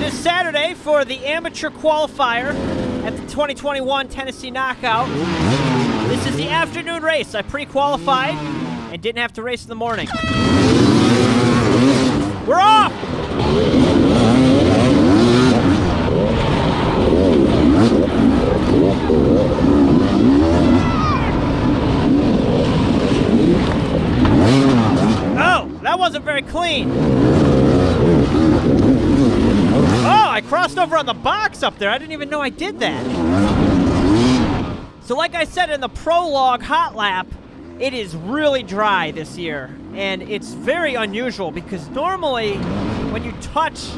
is Saturday for the amateur qualifier at the 2021 Tennessee Knockout. This is the afternoon race. I pre-qualified and didn't have to race in the morning. We're off! Oh, that wasn't very clean. Oh, I crossed over on the box up there. I didn't even know I did that. So like I said in the prologue hot lap, it is really dry this year. And it's very unusual because normally when you touch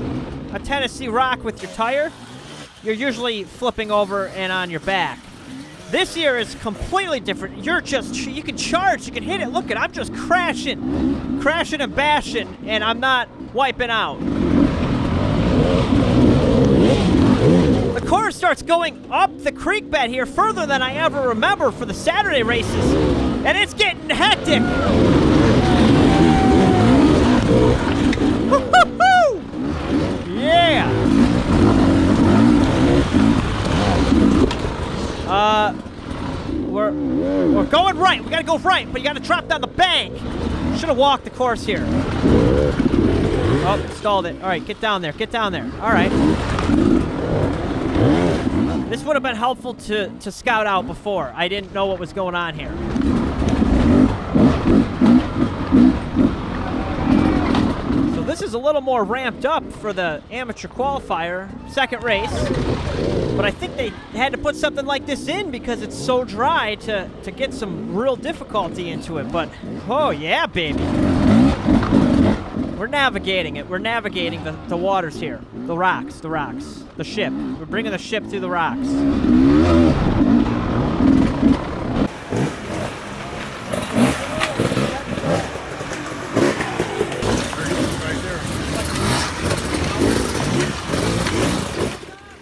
a Tennessee rock with your tire, you're usually flipping over and on your back. This year is completely different. You can charge, you can hit it. Look, I'm just crashing and bashing, and I'm not wiping out. The course starts going up the creek bed here further than I ever remember for the Saturday races, and it's getting hectic. Woo-hoo-hoo! Yeah. We're going right. We gotta go right, but you gotta drop down the bank. Should have walked the course here. Oh, stalled it. All right, get down there. Get down there. All right. This would have been helpful to scout out before. I didn't know what was going on here. So this is a little more ramped up for the amateur qualifier, second race. But I think they had to put something like this in because it's so dry to get some real difficulty into it. But, oh yeah, baby. We're navigating it. We're navigating the waters here. The rocks. The ship. We're bringing the ship through the rocks.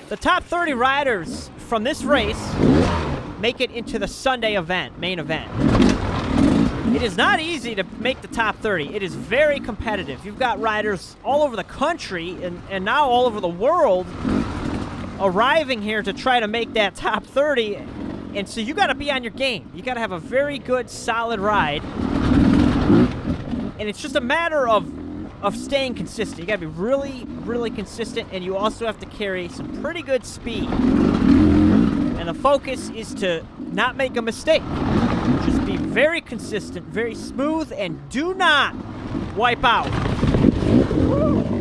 The top 30 riders from this race make it into the Sunday event, main event. It is not easy to make the top 30. It is very competitive. You've got riders all over the country and now all over the world arriving here to try to make that top 30. And so you got to be on your game. You got to have a very good, solid ride. And it's just a matter of staying consistent. You got to be really, really consistent, and you also have to carry some pretty good speed. And the focus is to not make a mistake. Just be very consistent, very smooth, and do not wipe out.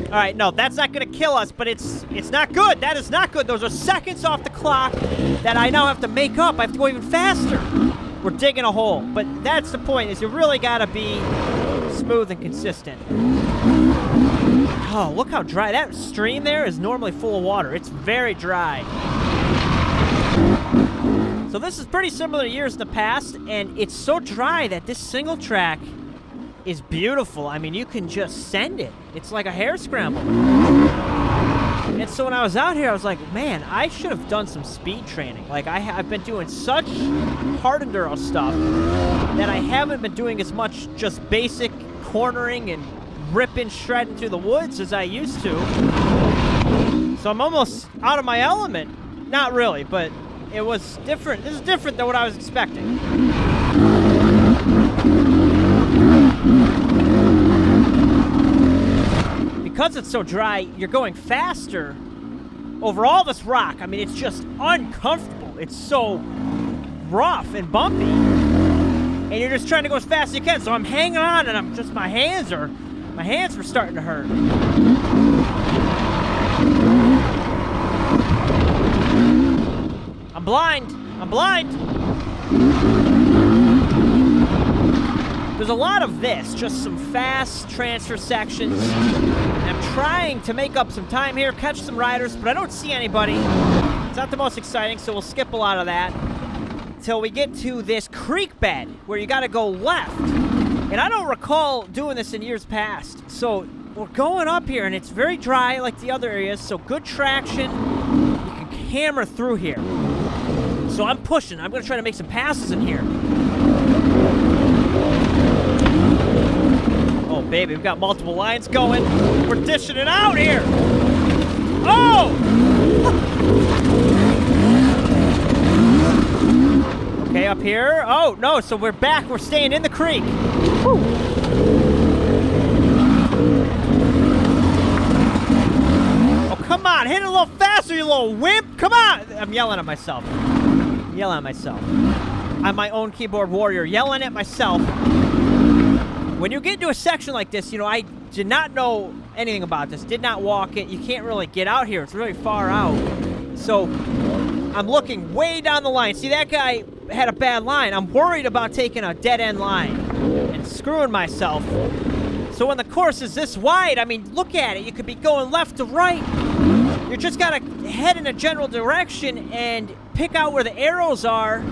All right, no, that's not going to kill us, but it's not good. That is not good. Those are seconds off the clock that I now have to make up. I have to go even faster. We're digging a hole, but that's the point, is you really got to be smooth and consistent. Oh, look how dry. That stream there is normally full of water. It's very dry. So this is pretty similar to years in the past, and it's so dry that this single track is beautiful. I mean, you can just send it. It's like a hair scramble. And so when I was out here, I was like, man, I should have done some speed training. Like, I've been doing such hard enduro stuff that I haven't been doing as much just basic cornering and ripping, shredding through the woods as I used to. So I'm almost out of my element. Not really, but it was different. This is different than what I was expecting. Because it's so dry, you're going faster over all this rock. I mean, it's just uncomfortable. It's so rough and bumpy. And you're just trying to go as fast as you can. So I'm hanging on, and my hands were starting to hurt. I'm blind. There's a lot of this, just some fast transfer sections. I'm trying to make up some time here, catch some riders, but I don't see anybody. It's not the most exciting, so we'll skip a lot of that till we get to this creek bed where you got to go left. And I don't recall doing this in years past. So we're going up here, and it's very dry like the other areas, so good traction. You can hammer through here. So I'm pushing. I'm going to try to make some passes in here. Oh, baby, we've got multiple lines going. We're dishing it out here. Oh! Okay, up here. Oh, no, so we're back. We're staying in the creek. Woo. Oh, come on. Hit it a little faster, you little wimp. Come on. I'm yelling at myself. I'm my own keyboard warrior, yelling at myself. When you get into a section like this, you know, I did not know anything about this, did not walk it. You can't really get out here. It's really far out. So I'm looking way down the line. See, that guy had a bad line. I'm worried about taking a dead-end line and screwing myself. So when the course is this wide, I mean, look at it. You could be going left to right. You just got to head in a general direction and pick out where the arrows are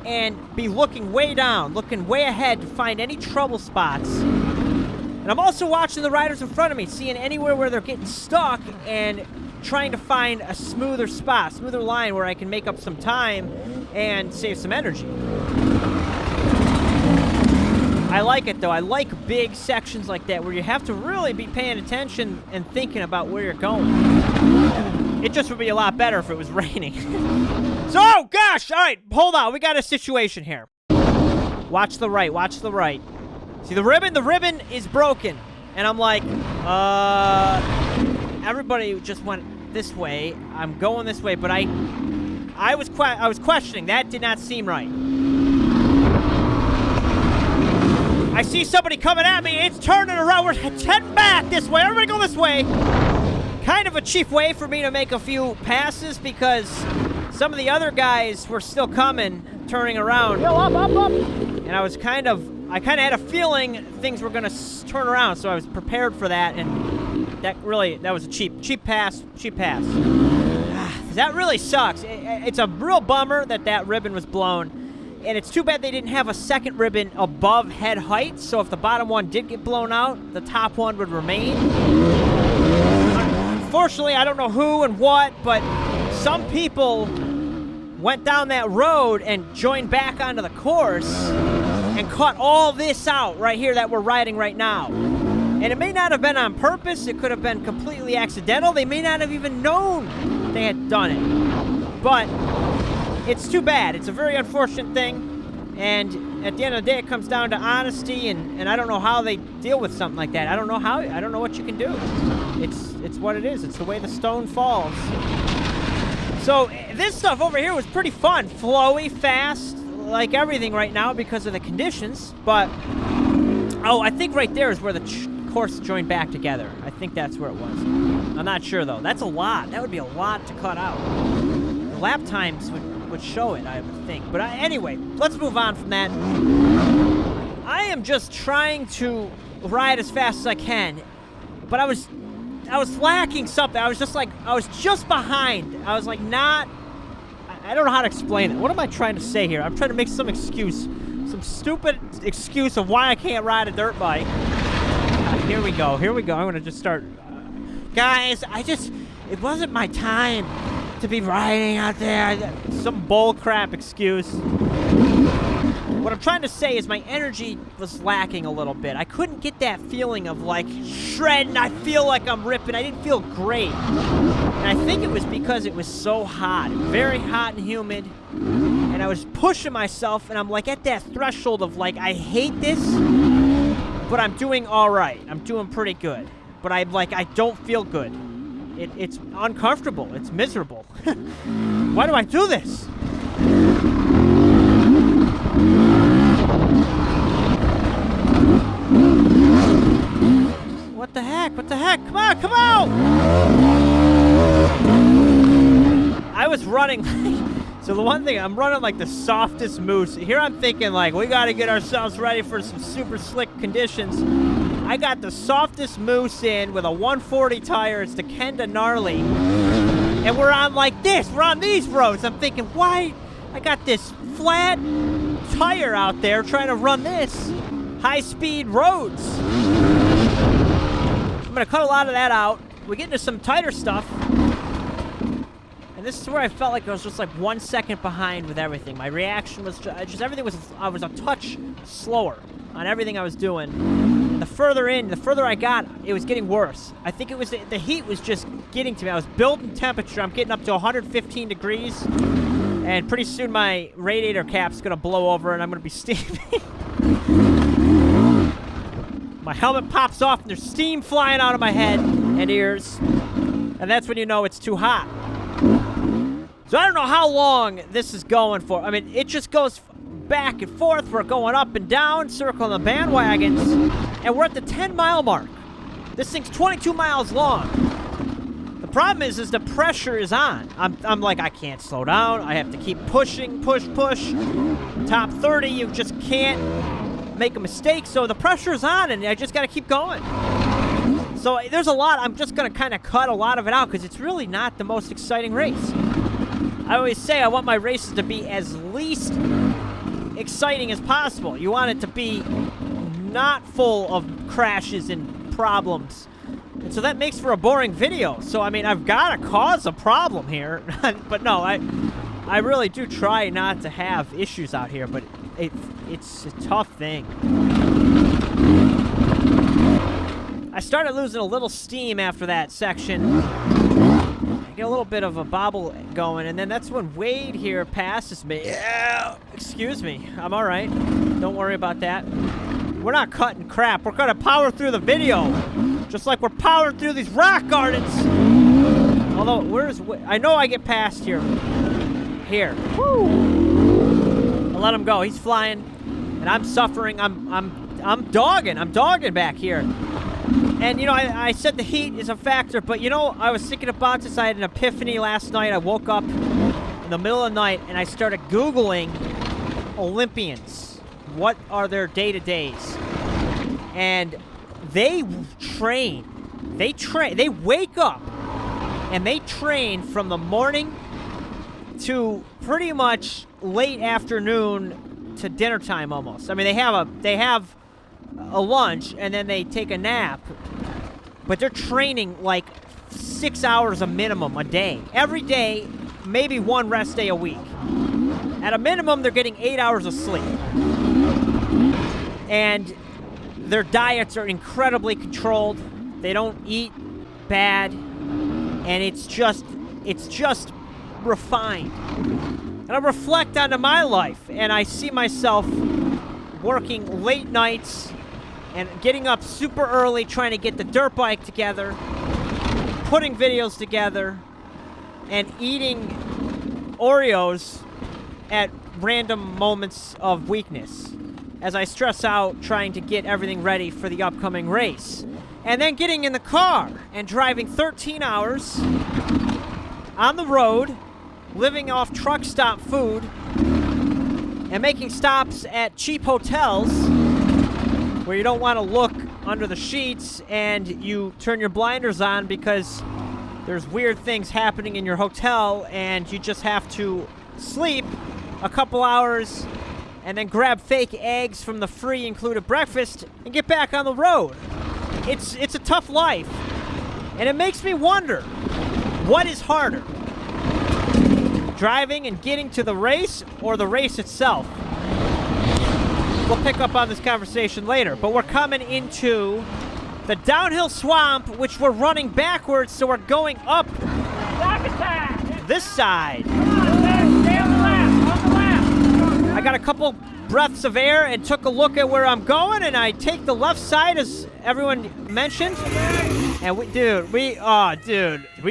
and be looking way down, looking way ahead to find any trouble spots. And I'm also watching the riders in front of me, seeing anywhere where they're getting stuck and trying to find a smoother spot, smoother line where I can make up some time and save some energy. I like it, though. I like big sections like that where you have to really be paying attention and thinking about where you're going. It just would be a lot better if it was raining. So, oh, gosh, all right, hold on. We got a situation here. Watch the right, watch the right. See the ribbon is broken. And I'm like, everybody just went this way. I'm going this way, but I was questioning. That did not seem right. I see somebody coming at me. It's turning around. We're heading back this way. Everybody go this way. Kind of a cheap way for me to make a few passes because some of the other guys were still coming, turning around. Yo, up. And I kind of had a feeling things were going to turn around, so I was prepared for that, and that was a cheap pass. That really sucks. It's a real bummer that ribbon was blown. And it's too bad they didn't have a second ribbon above head height, so if the bottom one did get blown out, the top one would remain. Unfortunately, I don't know who and what, but some people went down that road and joined back onto the course and caught all this out right here that we're riding right now. And it may not have been on purpose. It could have been completely accidental. They may not have even known they had done it. But it's too bad. It's a very unfortunate thing. And at the end of the day, it comes down to honesty, and I don't know how they deal with something like that. I don't know what you can do. It's what it is. It's the way the stone falls. So this stuff over here was pretty fun. Flowy, fast, like everything right now because of the conditions. But, oh, I think right there is where the course joined back together. I think that's where it was. I'm not sure, though. That's a lot. That would be a lot to cut out. The lap times would show it, I would think. But anyway, let's move on from that. I am just trying to ride as fast as I can. But I was lacking something. I was just behind. I was like not, I don't know how to explain it. What am I trying to say here? I'm trying to make some excuse, some stupid excuse of why I can't ride a dirt bike. Here we go. I'm going to just start. Guys, it wasn't my time to be riding out there. Some bull crap excuse. What I'm trying to say is my energy was lacking a little bit. I couldn't get that feeling of like shredding. I feel like I'm ripping. I didn't feel great. And I think it was because it was so hot. Very hot and humid. And I was pushing myself, and I'm like at that threshold of like, I hate this, but I'm doing all right. I'm doing pretty good. But I don't feel good. It's uncomfortable. It's miserable. Why do I do this? What the heck? Come on! I was running so the one thing, I'm running like the softest moose. Here I'm thinking like, we gotta get ourselves ready for some super slick conditions. I got the softest moose in with a 140 tire. It's the Kenda Gnarly. And we're on like this. We're on these roads. I'm thinking, why? I got this flat tire out there trying to run this high-speed roads. I'm going to cut a lot of that out. We get into some tighter stuff. And this is where I felt like I was just like 1 second behind with everything. My reaction was just everything was, I was a touch slower on everything I was doing. And the further in, the further I got, it was getting worse. I think it was the heat was just getting to me. I was building temperature. I'm getting up to 115 degrees. And pretty soon my radiator cap's going to blow over and I'm going to be steaming. My helmet pops off and there's steam flying out of my head and ears. And that's when you know it's too hot. So I don't know how long this is going for. I mean, it just goes back and forth. We're going up and down, circling the bandwagons. And we're at the 10-mile mark. This thing's 22 miles long. The problem is the pressure is on. I'm like, I can't slow down. I have to keep pushing, push. Top 30, you just can't make a mistake. So the pressure is on, and I just got to keep going. So there's a lot. I'm just going to kind of cut a lot of it out because it's really not the most exciting race. I always say I want my races to be as least exciting as possible. You want it to be not full of crashes and problems. And so that makes for a boring video. So, I mean, I've got to cause a problem here. But no, I really do try not to have issues out here, but it's a tough thing. I started losing a little steam after that section. I get a little bit of a bobble going, and then that's when Wade here passes me. Yeah, excuse me. I'm all right. Don't worry about that. We're not cutting crap. We're going to power through the video. Just like we're powering through these rock gardens. Although, where's... I know I get past here. Here. Woo! I'll let him go. He's flying. And I'm suffering. I'm dogging. I'm dogging back here. And, you know, I said the heat is a factor, but, you know, I was thinking about this. I had an epiphany last night. I woke up in the middle of the night, and I started Googling Olympians. What are their day-to-days? And they train. They wake up, and they train from the morning to pretty much late afternoon to dinner time almost. I mean, they have a lunch, and then they take a nap. But they're training like 6 hours a minimum a day. Every day, maybe one rest day a week. At a minimum, they're getting 8 hours of sleep. And their diets are incredibly controlled. They don't eat bad. And it's just refined. And I reflect onto my life, and I see myself working late nights and getting up super early trying to get the dirt bike together, putting videos together, and eating Oreos at random moments of weakness as I stress out trying to get everything ready for the upcoming race. And then getting in the car and driving 13 hours on the road, living off truck stop food, and making stops at cheap hotels where you don't want to look under the sheets and you turn your blinders on because there's weird things happening in your hotel and you just have to sleep a couple hours and then grab fake eggs from the free included breakfast and get back on the road. It's a tough life, and it makes me wonder, what is harder? Driving and getting to the race or the race itself? We'll pick up on this conversation later, but we're coming into the downhill swamp, which we're running backwards, so we're going up this side. Stay on the left, I got a couple breaths of air and took a look at where I'm going, and I take the left side, as everyone mentioned. And we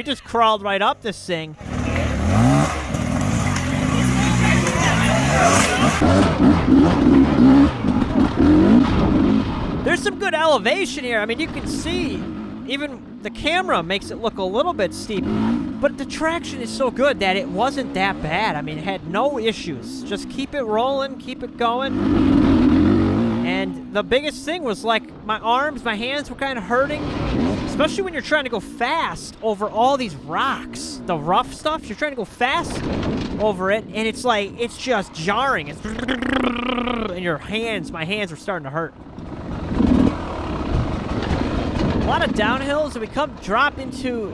just crawled right up this thing. There's some good elevation here. I mean, you can see, even the camera makes it look a little bit steep, but the traction is so good that it wasn't that bad. I mean, it had no issues. Just keep it rolling, keep it going. And the biggest thing was, like, my arms, my hands were kind of hurting, especially when you're trying to go fast over all these rocks, the rough stuff. You're trying to go fast over it, and it's like, it's just jarring. It's and my hands were starting to hurt. A lot of downhills, and we drop into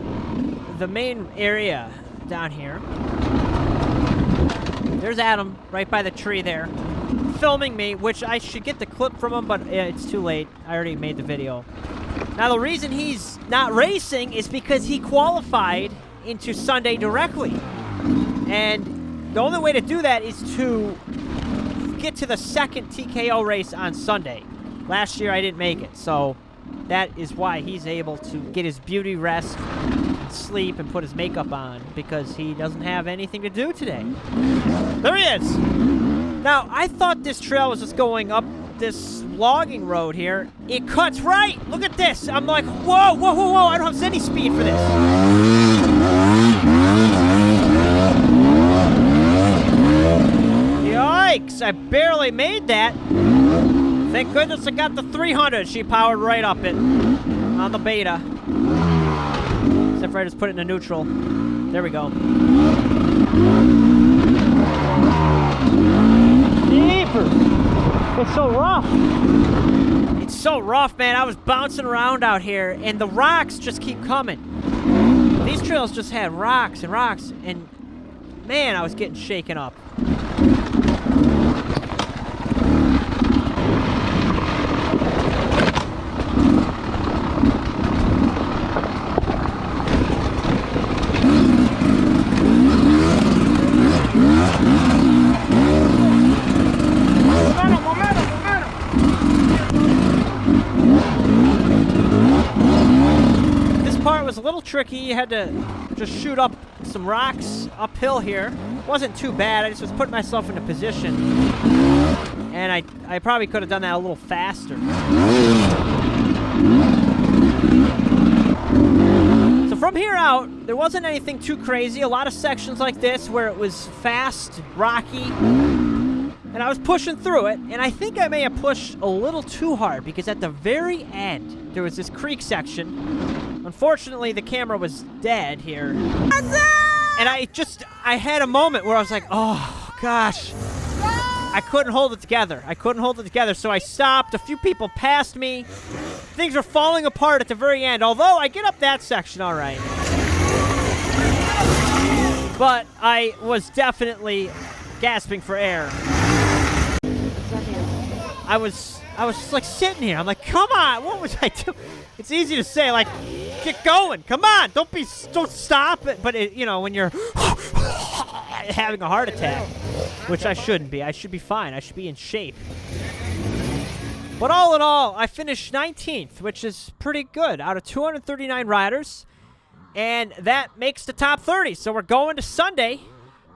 the main area down here. There's Adam right by the tree there. filming me, which I should get the clip from him, but it's too late. I already made the video. Now, the reason he's not racing is because he qualified into Sunday directly. And the only way to do that is to get to the second TKO race on Sunday. Last year, I didn't make it, so that is why he's able to get his beauty rest, sleep, and put his makeup on, because he doesn't have anything to do today. There he is! Now, I thought this trail was just going up this logging road here. It cuts right! Look at this! I'm like, whoa, whoa, whoa, whoa! I don't have any speed for this. Yikes! I barely made that. Thank goodness I got the 300. She powered right up it on the beta. Except for I just put it in a neutral. There we go. Jeepers! It's so rough. It's so rough, man. I was bouncing around out here, and the rocks just keep coming. These trails just had rocks and rocks, and man, I was getting shaken up. Was a little tricky. You had to just shoot up some rocks uphill here. Wasn't too bad. I just was putting myself in a position, and I probably could have done that a little faster. So from here out, there wasn't anything too crazy. A lot of sections like this where it was fast, rocky, and I was pushing through it, and I think I may have pushed a little too hard, because at the very end there was this creek section. Unfortunately, the camera was dead here. And I had a moment where I was like, oh, gosh. I couldn't hold it together. So I stopped. A few people passed me. Things were falling apart at the very end, although I get up that section all right. But I was definitely gasping for air. I was just like sitting here. I'm like, come on, what was I doing? It's easy to say, like, get going. Come on, don't stop it. But you know, when you're having a heart attack, which I shouldn't be. I should be fine. I should be in shape. But all in all, I finished 19th, which is pretty good out of 239 riders, and that makes the top 30. So we're going to Sunday,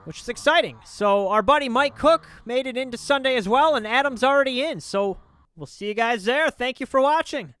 which is exciting. So our buddy Mike Cook made it into Sunday as well, and Adam's already in. So we'll see you guys there. Thank you for watching.